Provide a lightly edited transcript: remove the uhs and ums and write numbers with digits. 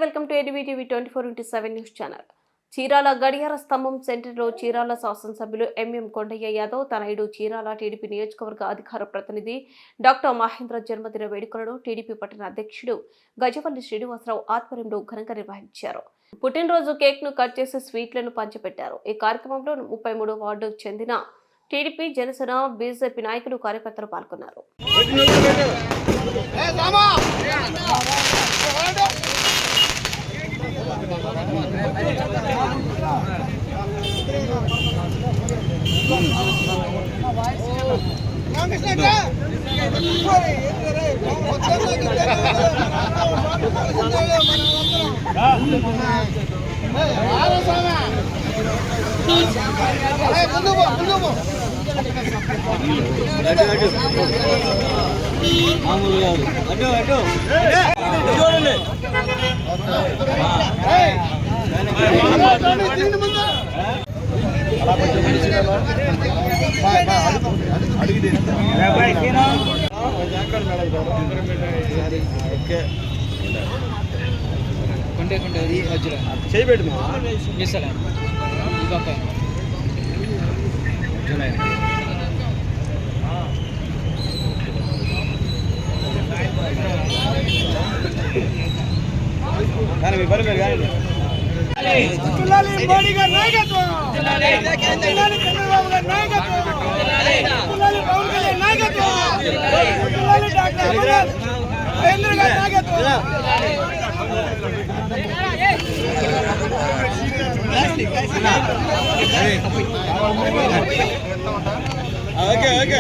Welcome to ADV TV 24/7 news channel. Chirala గడియార స్తంభం సెంటర్లో చీరాల శాసనసభ్యులు ఎంఎం కొండయ్య యాదవ్ తనయుడు చీరాల టీడీపీ నియోజకవర్గ అధికార ప్రతినిధి డాక్టర్ మహేంద్ర జన్మదిన వేడుకలను టీడీపీ పట్టణ అధ్యక్షుడు గజవల్లి శ్రీనివాసరావు ఆధ్వర్యంలో ఘనంగా నిర్వహించారు. పుట్టినరోజు కేక్ ను కట్ చేసి స్వీట్లను పంచిపెట్టారు. ఈ కార్యక్రమంలో 33వ వార్డుకు చెందిన టీడీపీ, జనసేన, బీజేపీ నాయకులు, కార్యకర్తలు పాల్గొన్నారు. చేయబెట్టు కానీ మీ పని మీరు కానీ మోడీ గారి నాయకత్వం, చంద్రబాబు గారి నాయకత్వం, పవన్ కళ్యాణ్ నాయకత్వం, డాక్టర్ మహేంద్ర గారి నాయకత్వం. Okay okay